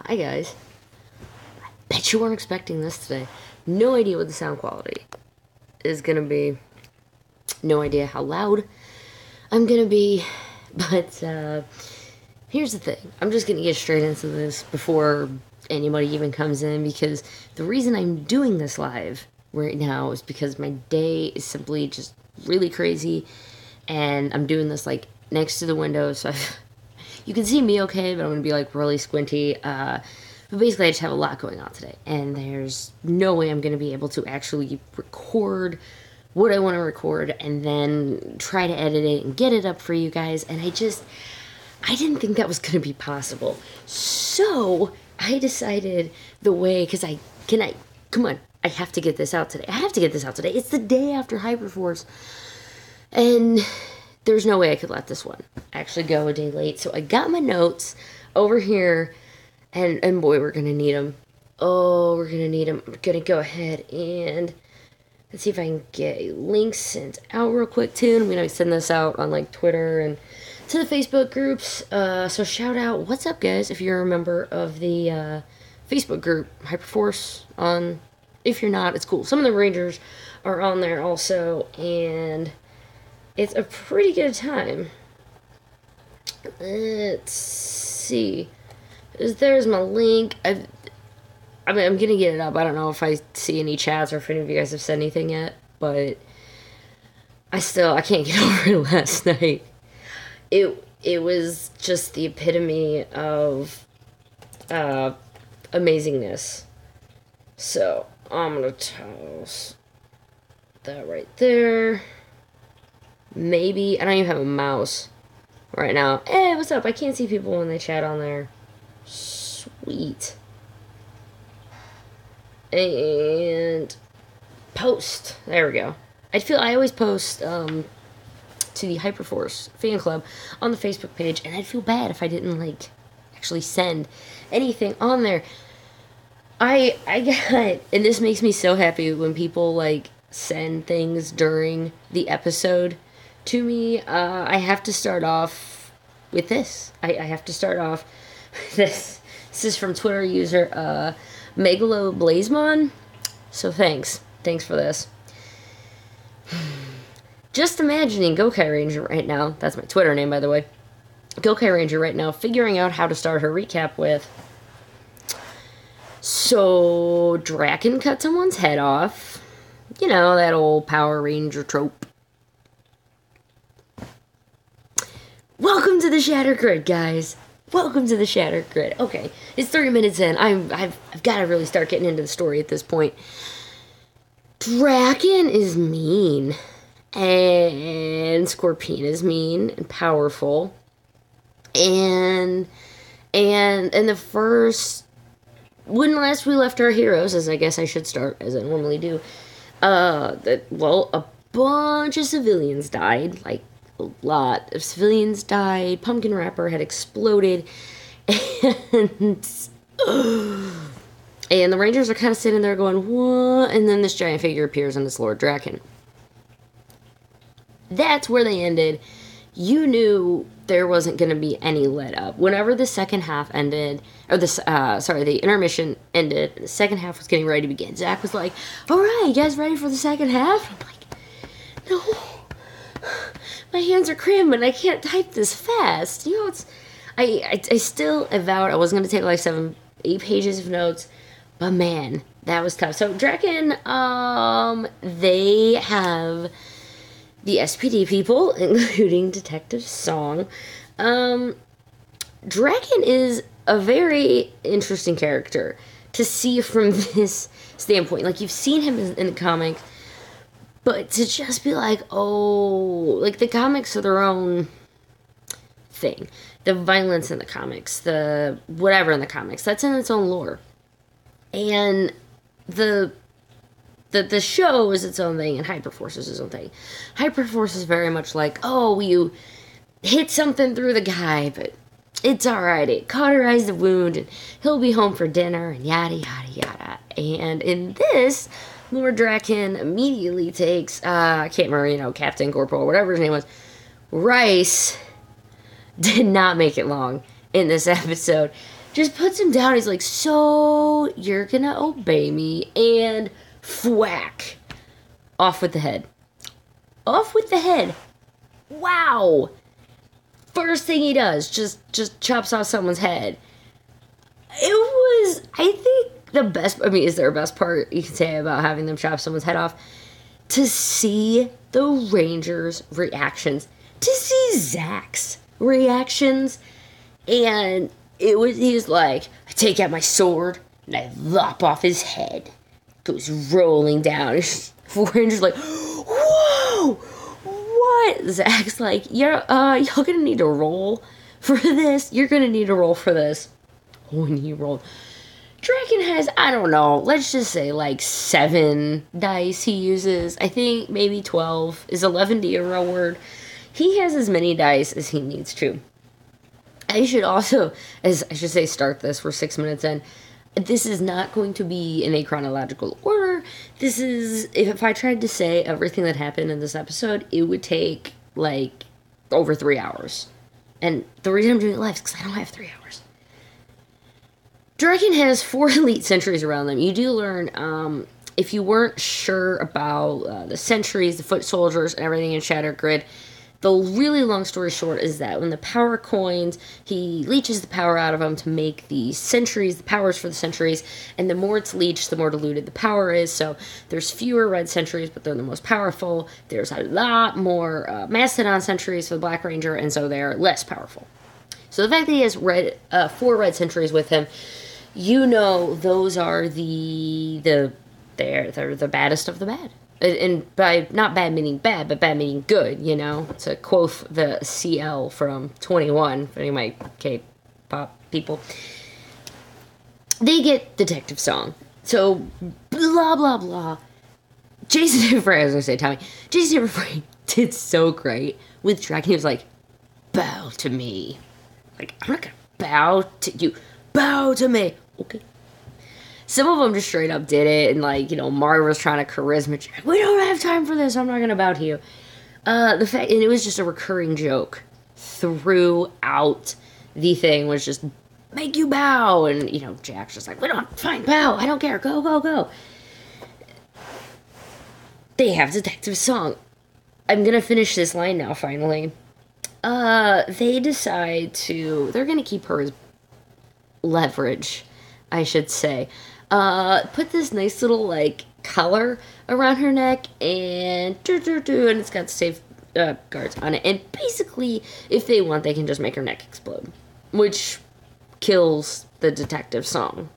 Hi guys. I bet you weren't expecting this today. No idea what the sound quality is gonna be. No idea how loud I'm gonna be. But here's the thing. I'm just gonna get straight into this before anybody even comes in, because the reason I'm doing this live right now is because my day is simply just really crazy, and I'm doing this like next to the window, so you can see me okay, but I'm gonna be like really squinty. But basically, I just have a lot going on today, and there's no way I'm gonna be able to actually record what I want to record and then try to edit it and get it up for you guys. And I didn't think that was gonna be possible. So I decided because come on, I have to get this out today. It's the day after Hyperforce, and there's no way I could let this one actually go a day late. So I got my notes over here, and boy, we're gonna need them. Oh, we're gonna need them. I'm gonna go ahead and let's see if I can get a link sent out real quick too. I'm gonna send this out on like Twitter and to the Facebook groups. So shout out, what's up guys, if you're a member of the Facebook group Hyperforce on. If you're not, it's cool. Some of the Rangers are on there also, and it's a pretty good time. Let's see. There's my link. I'm gonna get it up. I don't know if I see any chats or if any of you guys have said anything yet, but I can't get over it last night. It was just the epitome of amazingness. So I'm gonna toss that right there. Maybe I don't even have a mouse right now. Hey, what's up? I can't see people when they chat on there. Sweet. And post. There we go. I always post to the Hyperforce fan club on the Facebook page, and I'd feel bad if I didn't like actually send anything on there. I got, and this makes me so happy when people like send things during the episode to me. I have to start off with this. I have to start off with this. This is from Twitter user Megalo Blazemon. So thanks for this. Just imagining Gokai Ranger right now. That's my Twitter name, by the way. Gokai Ranger right now, figuring out how to start her recap with. So Draken cut someone's head off. You know, that old Power Ranger trope. Welcome to the Shattered Grid, guys. Welcome to the Shattered Grid. Okay, it's 30 minutes in. I've got to really start getting into the story at this point. Draken is mean, and Scorpion is mean and powerful, and the first, when last we left our heroes, as I guess I should start as I normally do, a bunch of civilians died, like a lot of civilians died. Pumpkin Wrapper had exploded, and the Rangers are kind of sitting there going, what? And then this giant figure appears, and it's Lord Draken. That's where they ended. You knew there wasn't going to be any let up. Whenever the second half ended, or the intermission ended, the second half was getting ready to begin. Zach was like, all right, you guys ready for the second half? I'm like, no. My hands are cramped and I can't type this fast. You know, I still vowed I wasn't going to take like 7-8 pages of notes, but man, that was tough. So Draken, they have the SPD people, including Detective Song. Draken is a very interesting character to see from this standpoint. Like, you've seen him in the comics, but to just be like, oh, like, the comics are their own thing. The violence in the comics, the whatever in the comics, that's in its own lore. And the show is its own thing, and Hyperforce is its own thing. Hyperforce is very much like, oh, you hit something through the guy, but it's alright. It cauterized the wound, and he'll be home for dinner, and yada, yada, yada. And in this, Lord Draken immediately takes, I can't remember, Captain Corporal, whatever his name was. Rice did not make it long in this episode. just puts him down. He's like, so you're gonna obey me, and thwack. Off with the head. Off with the head. Wow. First thing he does, just chops off someone's head. It was, I think, the best, I mean, is there a best part you can say about having them chop someone's head off? To see the Rangers' reactions. To see Zach's reactions. And he was like, I take out my sword, and I lop off his head. Goes rolling down. Rangers like, whoa! What? Zach's like, yeah, y'all gonna need to roll for this. You're gonna need to roll for this. When he rolled, Draken has, I don't know, let's just say like 7 dice he uses. I think maybe 12. Is 11D a real word? He has as many dice as he needs to. I should also, as I should say, start this. We're 6 minutes in. This is not going to be in a chronological order. This is, if I tried to say everything that happened in this episode, it would take, like, over 3 hours. And the reason I'm doing it live is because I don't have 3 hours. Draken has 4 elite sentries around them. You do learn, if you weren't sure about the sentries, the foot soldiers, and everything in Shattered Grid, the really long story short is that when the power coins, he leeches the power out of them to make the sentries, the powers for the sentries, and the more it's leeched, the more diluted the power is, so there's fewer red sentries, but they're the most powerful. There's a lot more Mastodon sentries for the Black Ranger, and so they're less powerful. So the fact that he has 4 red sentries with him, you know those are they're the baddest of the bad. And by not bad meaning bad, but bad meaning good, you know, to quote the CL from 21, for any of my K-pop people. They get Detective Song. So, blah, blah, blah. Jason DeFrey, I was going to say Tommy. Jason DeFrey did so great with Draken. He was like, bow to me. Like, I'm not going to bow to you. Bow to me. Okay. Some of them just straight up did it, and like, you know, Marv was trying to charisma check. We don't have time for this. I'm not gonna bow to you. The fact, and it was just a recurring joke throughout the thing was just make you bow, and you know, Jack's just like, we don't fine bow. I don't care. Go, go, go. They have Detective Song. I'm gonna finish this line now. Finally, they decide they're gonna keep her as leverage, I should say. Put this nice little, like, collar around her neck, and and it's got safe guards on it. And basically, if they want, they can just make her neck explode, which kills the Detective Song.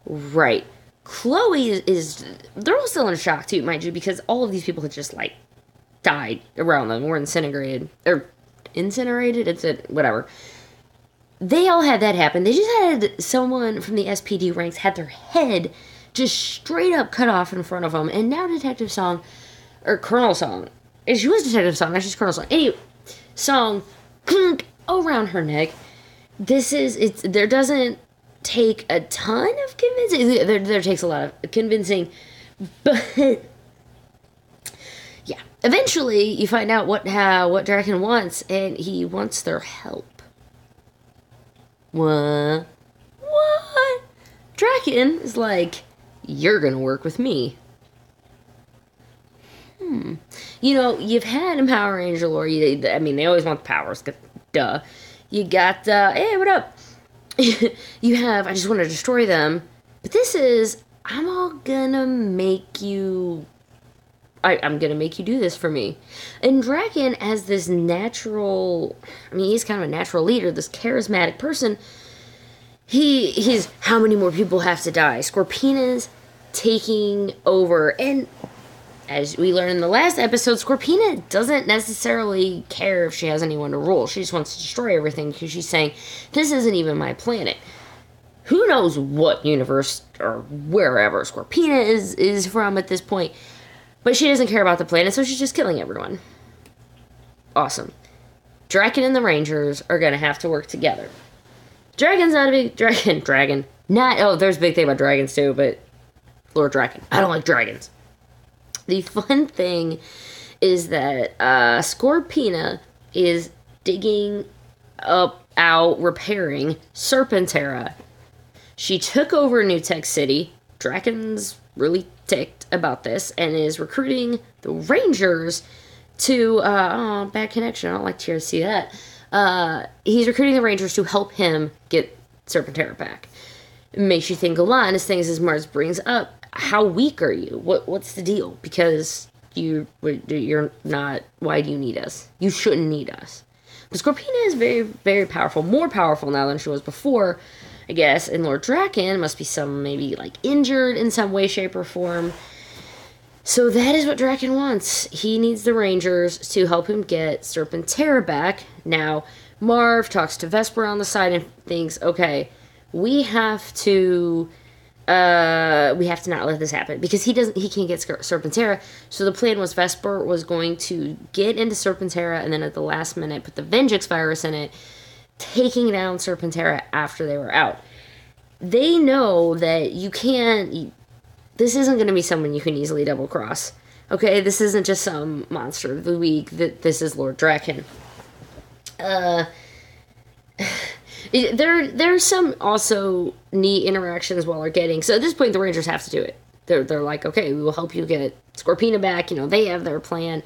Right. Chloe they're all still in shock, too, mind you, because all of these people had just, like, died around them, were incinerated, whatever. They all had that happen. They just had someone from the SPD ranks had their head just straight up cut off in front of them. And now Detective Song, or Colonel Song, she was Detective Song, now she's Colonel Song. Anyway, Song, clunk, around her neck. There doesn't take a ton of convincing. There takes a lot of convincing. But, yeah. Eventually, you find out what Draken wants, and he wants their help. What? Draken is like, you're gonna work with me. You know, you've had in Power Ranger lore, they always want the powers, duh. You got, hey, what up? You have, I just want to destroy them. But this is, I'm gonna make you do this for me. And Draken, as this natural, he's kind of a natural leader, this charismatic person, he's, how many more people have to die? Scorpina's taking over, and as we learned in the last episode, Scorpina doesn't necessarily care if she has anyone to rule. She just wants to destroy everything, because she's saying, this isn't even my planet. Who knows what universe, or wherever Scorpina is from at this point. But she doesn't care about the planet, so she's just killing everyone. Awesome. Draken and the Rangers are going to have to work together. Dragon's not a big... Dragon. There's a big thing about dragons, too, but... Lord Draken. I don't like dragons. The fun thing is that Scorpina is digging up out repairing Serpentera. She took over New Tech City. Draken's really ticked about this and is recruiting the Rangers to, bad connection. I don't like to see that. He's recruiting the Rangers to help him get Serpentera back. It makes you think a lot, and as things as Marv brings up, how weak are you? What's the deal? Because you're not, why do you need us? You shouldn't need us. But Scorpina is very, very powerful, more powerful now than she was before, I guess, and Lord Draken must be maybe like injured in some way, shape, or form. So that is what Draken wants. He needs the Rangers to help him get Serpentera back. Now, Marv talks to Vesper on the side and thinks, okay, we have to not let this happen because he can't get Serpentera. So the plan was Vesper was going to get into Serpentera and then at the last minute put the Vengeance virus in it, taking down Serpentera after they were out. They know that this isn't going to be someone you can easily double cross. Okay, this isn't just some monster of the week. This is Lord Draken. There's some also neat interactions while they're getting. So at this point, the Rangers have to do it. They're like, okay, we will help you get Scorpina back. They have their plan.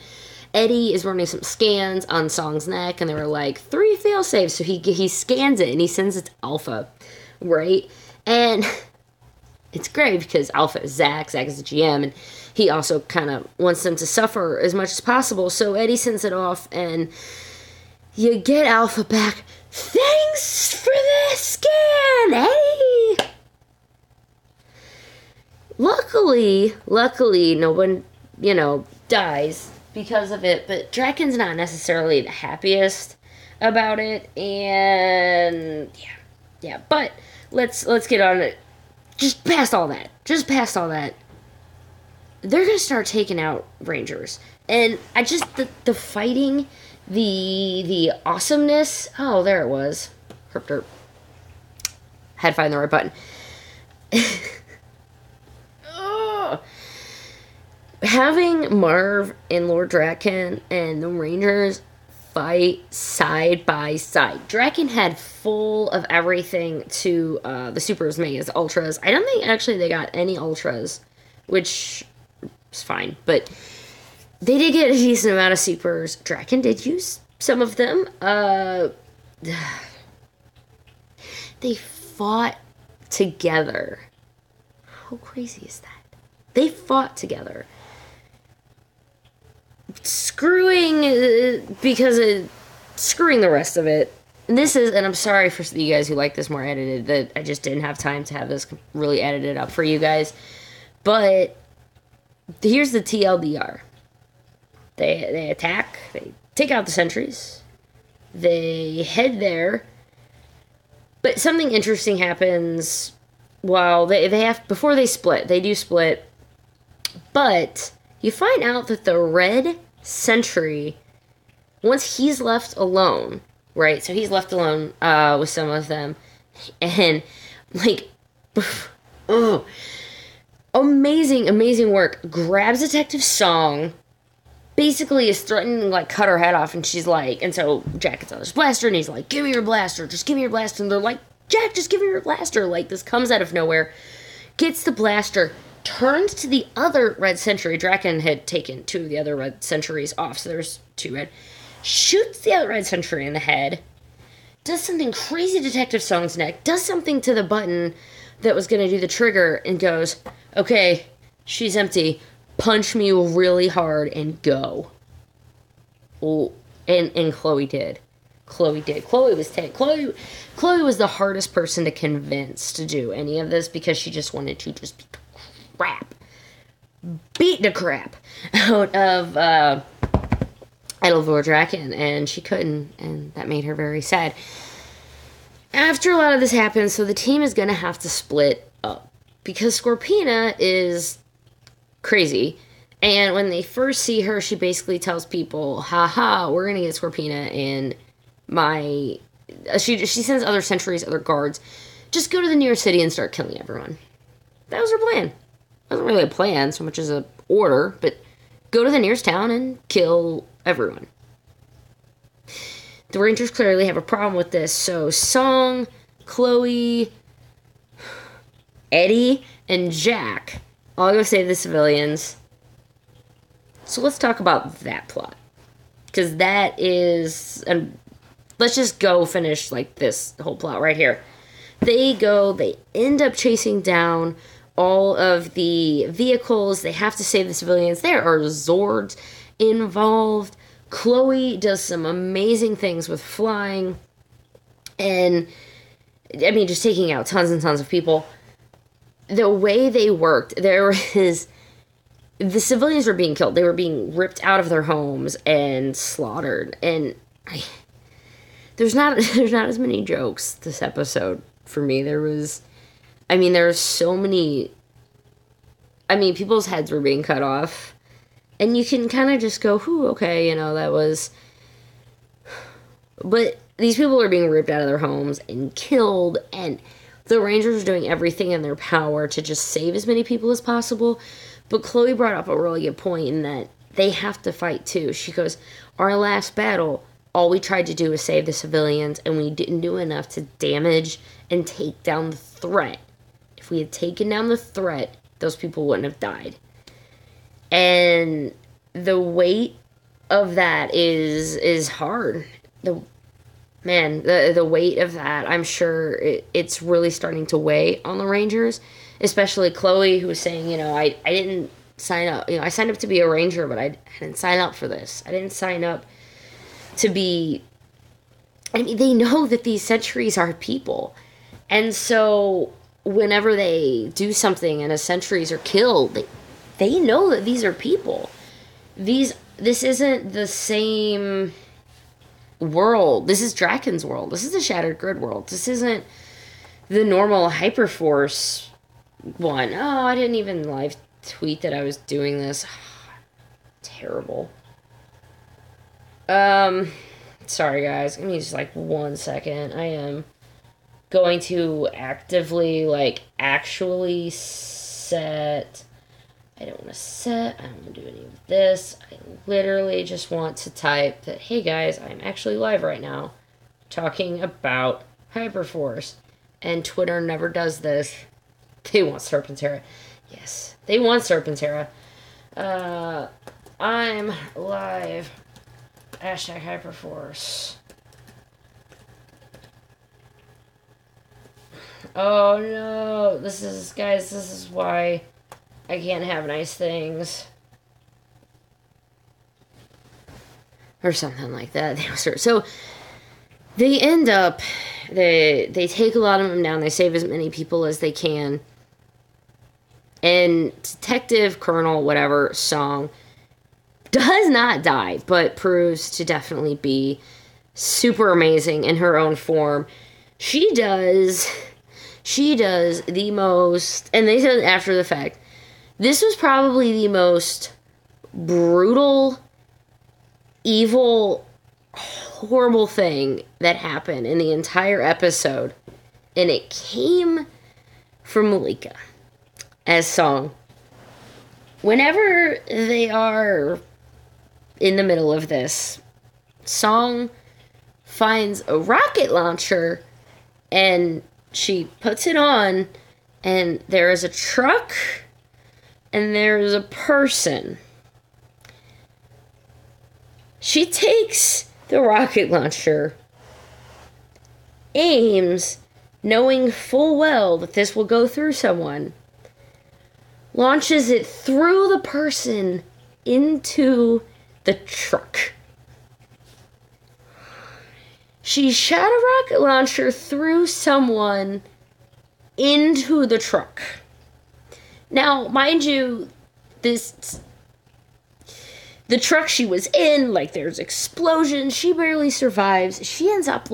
Eddie is running some scans on Song's neck, and they were like 3 fail safes. So he scans it and he sends it to Alpha, right? And it's great because Alpha is Zach. Zach is the GM, and he also kind of wants them to suffer as much as possible. So Eddie sends it off, and you get Alpha back. Thanks for the scan, Eddie! Luckily, no one, dies because of it, but Draken's not necessarily the happiest about it, and yeah, but let's get on it. Just past all that, they're gonna start taking out Rangers, and the fighting, the awesomeness. Oh, there it was. Herp. Had to find the right button. Having Marv and Lord Draken and the Rangers fight side by side. Draken had full of everything to the Supers, Megas, Ultras. I don't think actually they got any Ultras, which is fine, but they did get a decent amount of Supers. Draken did use some of them. They fought together. How crazy is that? They fought together. Screwing the rest of it. And I'm sorry for you guys who like this more edited, that I just didn't have time to have this really edited up for you guys. But here's the TLDR. They attack, they take out the sentries, they head there, but something interesting happens while before they split. They do split, but you find out that the red sentry, once he's left alone, right? So he's left alone with some of them, and amazing work. Grabs Detective Song, basically is threatening to cut her head off, and she's like, and so Jack gets out his blaster, and he's like, give me your blaster, just give me your blaster, and they're like, Jack, just give me your blaster. This comes out of nowhere, gets the blaster, turns to the other red sentry. Draken had taken 2 of the other red sentries off, so there's 2 red. Shoots the other red sentry in the head, does something crazy to Detective Song's neck, does something to the button that was going to do the trigger, and goes, okay, she's empty, punch me really hard and go. Oh, and Chloe did. Chloe was the hardest person to convince to do any of this because she just wanted to just beat the crap out of Lord Draken, and she couldn't, and that made her very sad. After a lot of this happens, so the team is going to have to split up because Scorpina is crazy. And when they first see her, she basically tells people, haha, we're going to get Scorpina, and she sends other sentries, other guards, just go to the nearest city and start killing everyone. That was her plan. It wasn't really a plan so much as an order, but go to the nearest town and kill everyone. the Rangers clearly have a problem with this. So Song, Chloe, Eddie, and Jack all go save the civilians. So let's talk about that plot. Because that is... And let's just go finish, like, this whole plot right here. They end up chasing down all of the vehicles. They have to save the civilians. There are Zords involved. Chloe does some amazing things with flying. And, I mean, just taking out tons and tons of people. The way they worked, the civilians were being killed. They were being ripped out of their homes and slaughtered. And there's not as many jokes this episode for me. There's so many... people's heads were being cut off. And you can kind of just go, whew, okay, that was... But these people are being ripped out of their homes and killed, and the Rangers are doing everything in their power to just save as many people as possible. But Chloe brought up a really good point in that they have to fight too. She goes, our last battle, all we tried to do was save the civilians, and we didn't do enough to damage and take down the threat. If we had taken down the threat, those people wouldn't have died. And the weight of that is hard. The weight of that, I'm sure it's really starting to weigh on the Rangers, especially Chloe, who was saying, I didn't sign up. I signed up to be a Ranger, but I didn't sign up for this. I didn't sign up to be... they know that these sentries are people. And so whenever they do something and a sentries are killed, they know that these are people. This isn't the same world. This is Draken's world. This is the Shattered Grid world. This isn't the normal Hyperforce one. Oh, I didn't even live tweet that I was doing this. Terrible. Sorry guys. Give me just 1 second. I am going to actively, actually set... I don't want to set, I don't want to do any of this. I literally just want to type that, hey guys, I'm actually live right now talking about Hyperforce. And Twitter never does this. They want Serpentera. Yes, they want Serpentera. I'm live. Hashtag Hyperforce. Oh no, this is why I can't have nice things. Or something like that. So, they end up... They take a lot of them down. They save as many people as they can. And Detective, Colonel, whatever, Song does not die, but proves to definitely be super amazing in her own form. She does the most... And they said after the fact... This was probably the most brutal, evil, horrible thing that happened in the entire episode. And it came from Malika as Song. Whenever they are in the middle of this, Song finds a rocket launcher and she puts it on, and there is a truck... And there's a person. She takes the rocket launcher, aims, knowing full well that this will go through someone, launches it through the person into the truck. She shot a rocket launcher through someone into the truck. Now, mind you, the truck she was in, there's explosions, she barely survives. She ends up,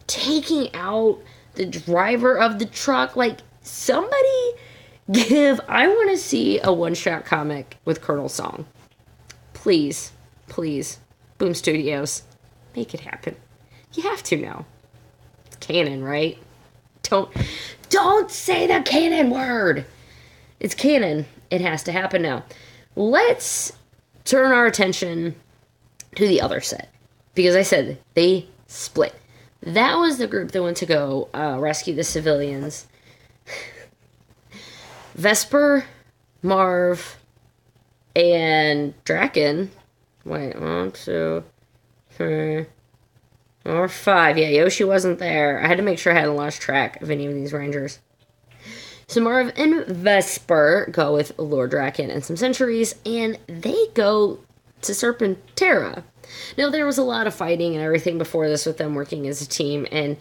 taking out the driver of the truck. Somebody I want to see a one-shot comic with Colonel Song. Please, Boom Studios, make it happen. You have to now. It's canon, right? Don't say the canon word! It's canon. It has to happen now. Let's turn our attention to the other set. because I said they split. That was the group that went to go rescue the civilians. Vesper, Marv, and Draken. Wait, 1, 2, 3, 4, 5. Yeah, Yoshi wasn't there. I had to make sure I hadn't lost track of any of these rangers. So Marv and Vesper go with Lord Draken and some sentries, and they go to Serpentera. Now, there was a lot of fighting and everything before this with them working as a team, and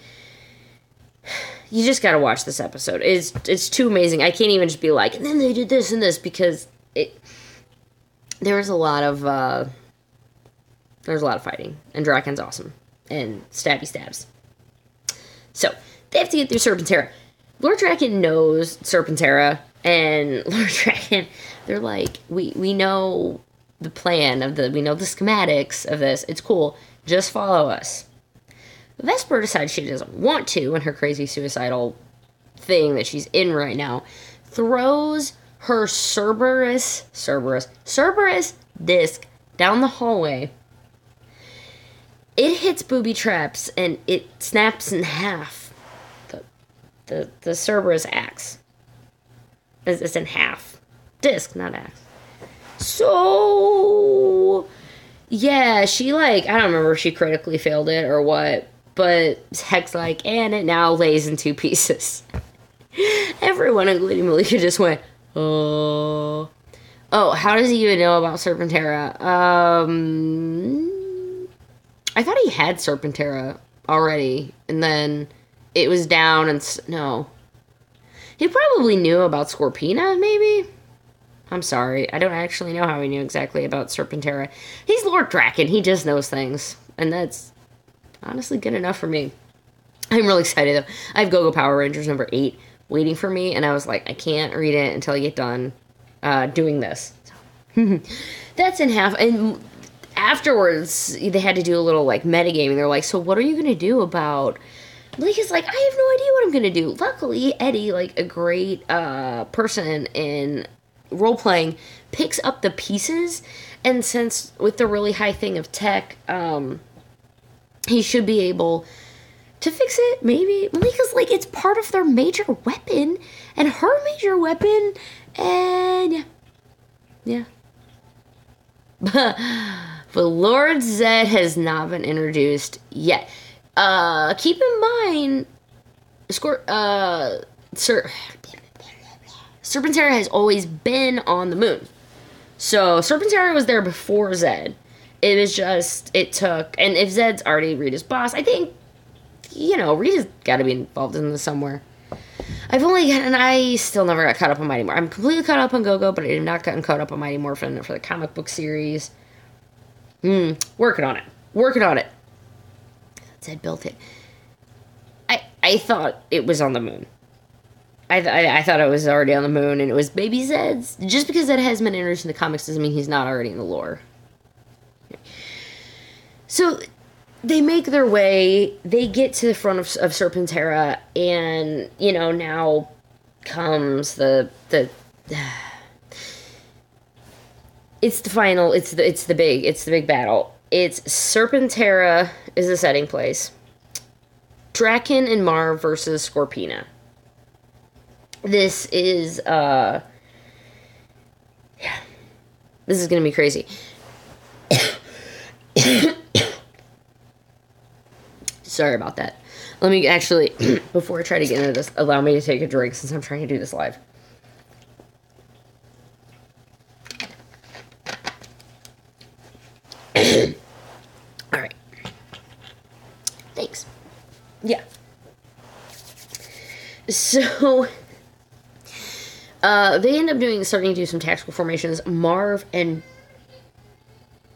you just gotta watch this episode. It's too amazing. I can't even just be like, and then they did this and this, because there was a lot of fighting, and Draken's awesome, and stabby stabs. So they have to get through Serpentera. Lord Draken knows Serpentera, and Lord Draken, they're like, we know the plan we know the schematics of this. It's cool. Just follow us. Vesper decides she doesn't want to, in her crazy suicidal thing that she's in right now, throws her Cerberus disc down the hallway. It hits booby traps, and it snaps in half. The Cerberus axe. It's in half. Disc, not axe. So, yeah, she, I don't remember if she critically failed it or what, but Heck's and it now lays in 2 pieces. Everyone, including Malika, just went, oh. Oh, how does he even know about Serpentera? I thought he had Serpentera already, and then it was down, and no. He probably knew about Scorpina, maybe? I'm sorry, I don't actually know how he knew exactly about Serpentera. He's Lord Draken, he just knows things, and that's honestly good enough for me. I'm really excited, though. I have Go-Go Power Rangers number 8 waiting for me, and I was like, I can't read it until I get done doing this. So. That's in half, and afterwards, they had to do a little, metagaming. They're like, so what are you going to do about... Malika's like, I have no idea what I'm going to do. Luckily, Eddie, a great person in role-playing, picks up the pieces, and since with the really high thing of tech, he should be able to fix it, maybe. Malika's like, it's part of their major weapon, and her major weapon, and yeah. But Lord Zed has not been introduced yet. Keep in mind, Serpentera has always been on the moon. So, Serpentera was there before Zed. It was just, it took, and if Zed's already Rita's boss, I think, Rita's gotta be involved in this somewhere. I still never got caught up on Mighty Morphin. I'm completely caught up on Go-Go, but I have not gotten caught up on Mighty Morphin for the comic book series. Working on it. Zed built it. I thought it was on the moon. I thought it was already on the moon, and it was baby Zed's. Just because Zed has been introduced in the comics doesn't mean he's not already in the lore. So, they make their way, they get to the front of Serpentera, and, now comes it's the final, it's the big battle. It's Serpentera is the setting place. Draken and Marv versus Scorpina. This is, this is gonna be crazy. Sorry about that. Let me actually, before I try to get into this, allow me to take a drink since I'm trying to do this live. Alright. Thanks. Yeah. So, they end up starting to do some tactical formations. Marv and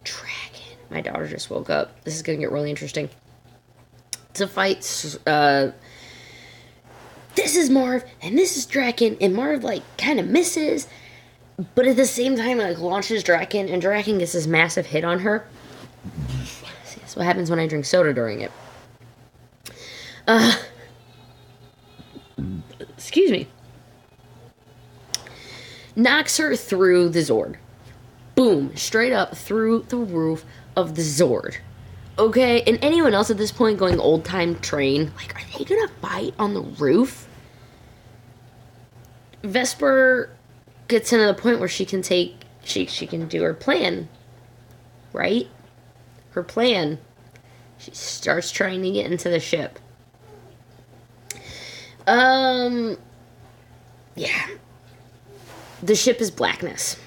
Dragon. My daughter just woke up. This is going to get really interesting. To fight, this is Marv, and this is Draken, and Marv, kind of misses, but at the same time, launches Draken, and Draken gets this massive hit on her. See, that's what happens when I drink soda during it. Excuse me. Knocks her through the Zord. Boom, straight up through the roof of the Zord. Okay, and anyone else at this point going old time train, like, are they gonna fight on the roof? Vesper gets into the point where she can do her plan, right? Her plan. She starts trying to get into the ship. Yeah. The ship is blackness.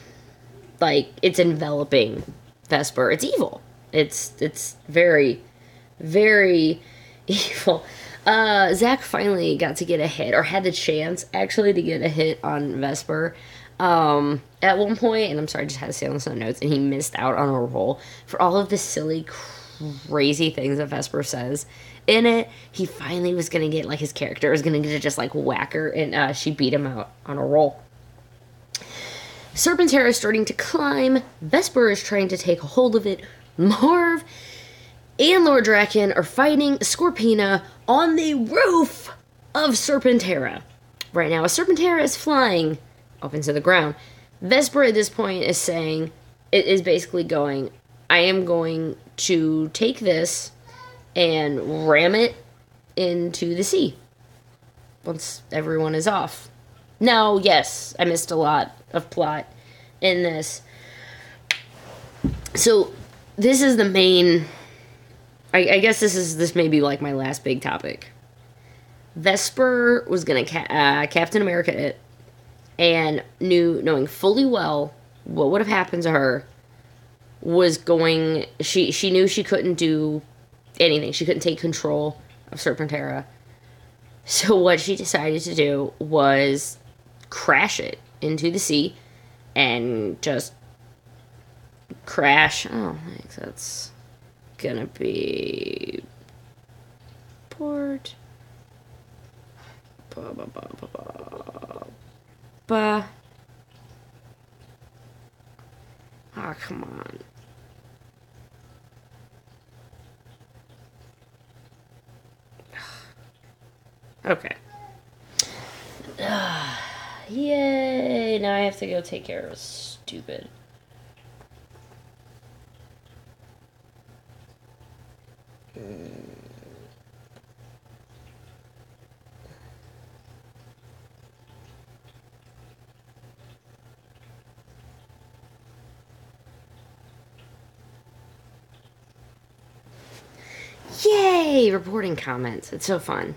Like, it's enveloping Vesper. It's evil. It's very, very evil. Zach finally got to get a hit, or had the chance, actually, to get a hit on Vesper. At one point, and I'm sorry, I just had to say on some notes, and he missed out on a roll for all of the silly, crazy things that Vesper says in it. He finally was gonna get, like, his character was gonna get to just, like, whack her, and she beat him out on a roll. Serpentera is starting to climb. Vesper is trying to take a hold of it. Marv and Lord Draken are fighting Scorpina on the roof of Serpentera. Right now, as Serpentera is flying up into the ground, Vesper at this point is saying, it is basically going, I am going to take this and ram it into the sea once everyone is off. Now, yes, I missed a lot of plot in this. So, this is the main... I guess this may be like my last big topic. Vesper was gonna Captain America it, and knowing fully well what would have happened to her, was going... She knew she couldn't do anything. She couldn't take control of Serpentera. So what she decided to do was crash it into the sea and just crash. Oh, thanks. That's gonna be port. Oh, come on. Okay. Yay! Now I have to go take care of stupid. Yay! Reporting comments. It's so fun.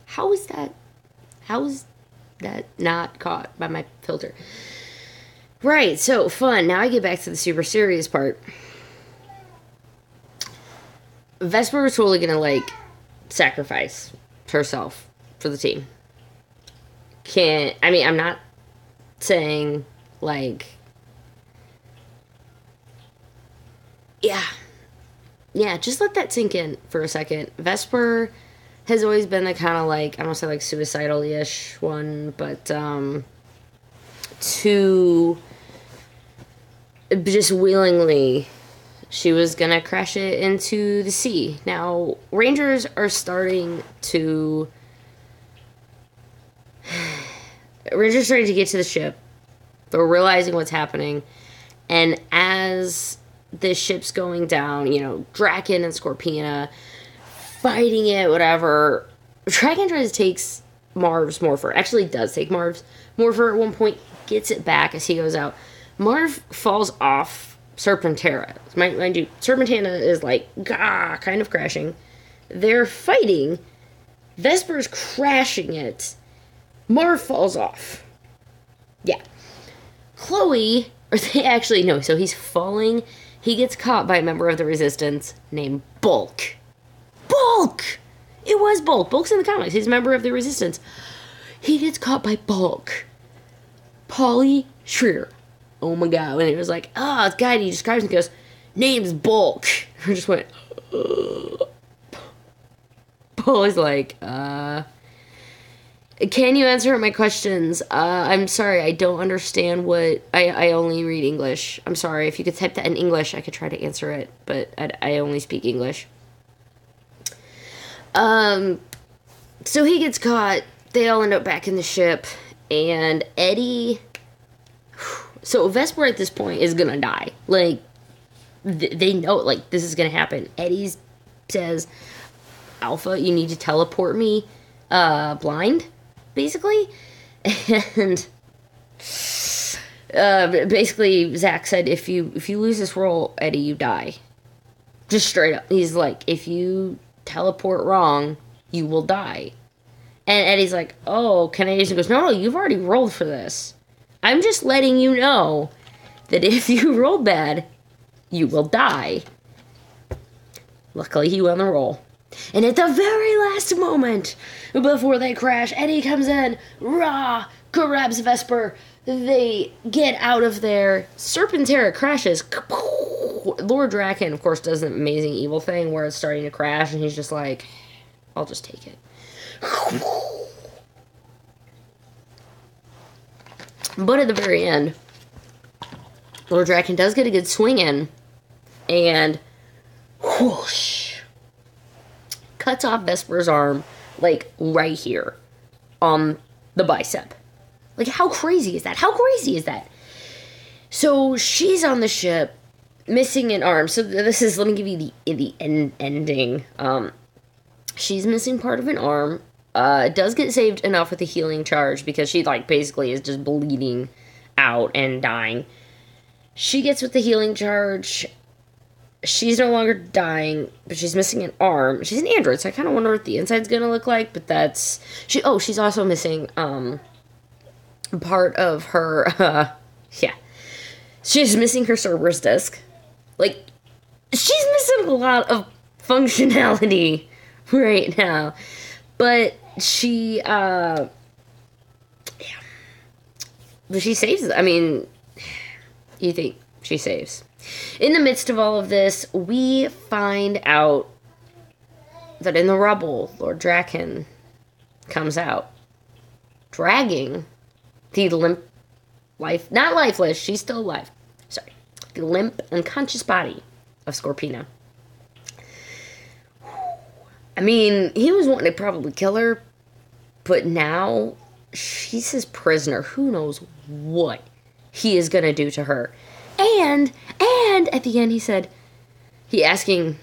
How is that not caught by my filter? Right, so fun. Now I get back to the super serious part. Vesper was totally gonna, like, sacrifice herself for the team. I'm not saying, like... Yeah, just let that sink in for a second. Vesper has always been the kind of, like, I don't say, like, suicidal-ish one, but, to just willingly, she was gonna crash it into the sea. Now, Rangers are starting to get to the ship. They're realizing what's happening, and as the ship's going down, Draken and Scorpina fighting it, whatever. Draken tries to take Marv's Morpher. Actually does take Marv's Morpher at one point, gets it back as he goes out. Marv falls off Serpentera. Mind you, Serpentera is like, kind of crashing. They're fighting. Vesper's crashing it. Marv falls off. Yeah. Chloe, so he's falling. He gets caught by a member of the Resistance named Bulk. Bulk! It was Bulk. Bulk's in the comics. He's a member of the Resistance. He gets caught by Bulk. Paulie, Schrier. Oh my god. And he was like, this guy, he describes him and goes, name's Bulk. I just went, ugh. Paulie's like, can you answer my questions? I'm sorry, I don't understand what... I only read English. I'm sorry, if you could type that in English, I could try to answer it, but I only speak English. So he gets caught. They all end up back in the ship, and Eddie... So Vesper at this point is gonna die. Like, they know, like, this is going to happen. Eddie says, Alpha, you need to teleport me blind, basically. And basically, Zach said, if you lose this role, Eddie, you die. Just straight up. He's like, if you teleport wrong, you will die. And Eddie's like, oh, can I use it? He goes, no, you've already rolled for this. I'm just letting you know that if you roll bad, you will die. Luckily, he won the roll. And at the very last moment, before they crash, Eddie comes in, rah, grabs Vesper. They get out of there. Serpentera crashes. Lord Draken, of course, does an amazing evil thing where it's starting to crash, and he's just like, I'll just take it. But at the very end, Lord Draken does get a good swing in, and whoosh, cuts off Vesper's arm, like, right here on the bicep. Like, how crazy is that? How crazy is that? So, she's on the ship, missing an arm. So, this is, let me give you the ending. She's missing part of an arm. Does get saved enough with the healing charge, because she, like, basically is just bleeding out and dying. She gets with the healing charge. She's no longer dying, but she's missing an arm. She's an android, so I kind of wonder what the inside's gonna look like, but that's... she's also missing, part of her, yeah. She's missing her Cerberus disc. Like, she's missing a lot of functionality right now. But she, yeah. But she saves, I mean, you think she saves. In the midst of all of this, we find out that in the rubble, Lord Draken comes out, dragging the limp, not lifeless, she's still alive, sorry, the limp, unconscious body of Scorpina. I mean, he was wanting to probably kill her, but now she's his prisoner. Who knows what he is going to do to her. And at the end he asking,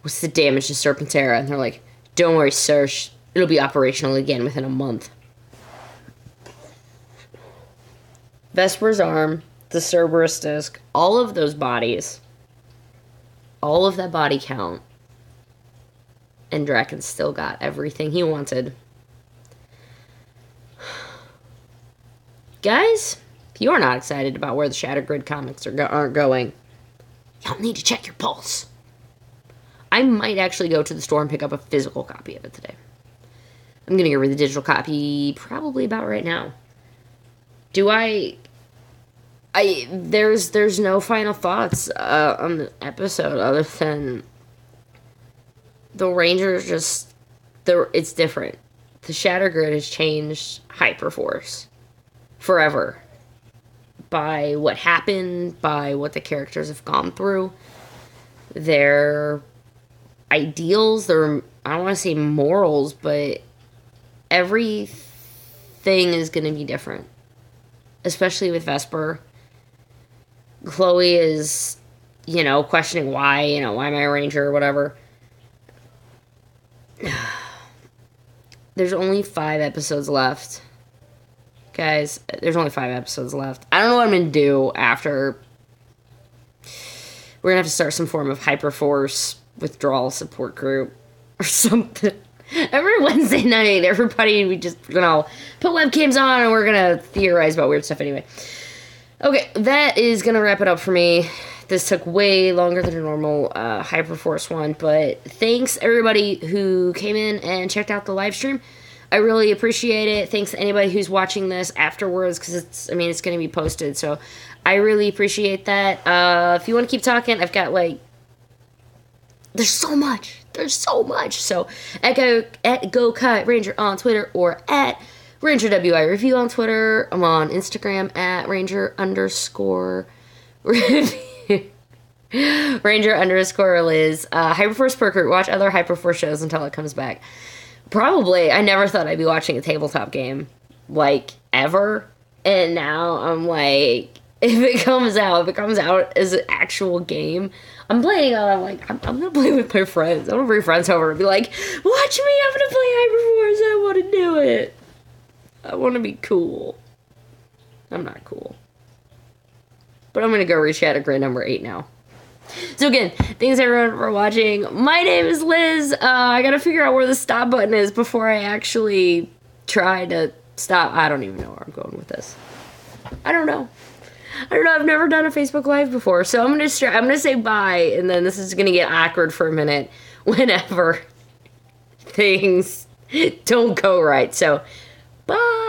what's the damage to Serpentera? And they're like, don't worry, sir, it'll be operational again within a month. Vesper's arm, the Cerberus disc, all of those bodies, all of that body count, and Draken still got everything he wanted. Guys, if you're not excited about where the Shattered Grid comics aren't going, y'all need to check your pulse. I might actually go to the store and pick up a physical copy of it today. I'm gonna get rid of the digital copy probably about right now. There's no final thoughts on the episode other than the Rangers it's different. The Shattered Grid has changed Hyperforce forever. By what happened, by what the characters have gone through, their ideals, their, I don't want to say morals, but everything is going to be different. Especially with Vesper. Chloe is, questioning why, why am I a ranger or whatever. There's only 5 episodes left. Guys, there's only 5 episodes left. I don't know what I'm going to do after. We're going to have to start some form of Hyperforce withdrawal support group or something. Every Wednesday night, everybody, we just, put webcams on and we're going to theorize about weird stuff anyway. Okay, that is going to wrap it up for me. This took way longer than a normal Hyperforce one, but thanks everybody who came in and checked out the live stream. I really appreciate it. Thanks to anybody who's watching this afterwards, because it's going to be posted, so I really appreciate that. If you want to keep talking, I've got, there's so much. So, at GoKite Ranger on Twitter, or at Ranger WI Review on Twitter. I'm on Instagram at Ranger_Review. Ranger_Liz. Hyperforce Perkert. Watch other Hyperforce shows until it comes back. Probably. I never thought I'd be watching a tabletop game, ever. And now I'm if it comes out as an actual game, I'm playing on, I'm gonna play with my friends. I'm gonna bring friends over and be like, watch me, I'm gonna play Hyperforce, I wanna do it. I wanna be cool. I'm not cool. But I'm gonna go reach out at grade number 8 now. So again, thanks everyone for watching. My name is Liz. I gotta figure out where the stop button is before I actually try to stop. I don't even know where I'm going with this. I don't know. I've never done a Facebook Live before, so I'm gonna say bye, and then this is gonna get awkward for a minute whenever things don't go right. So, bye.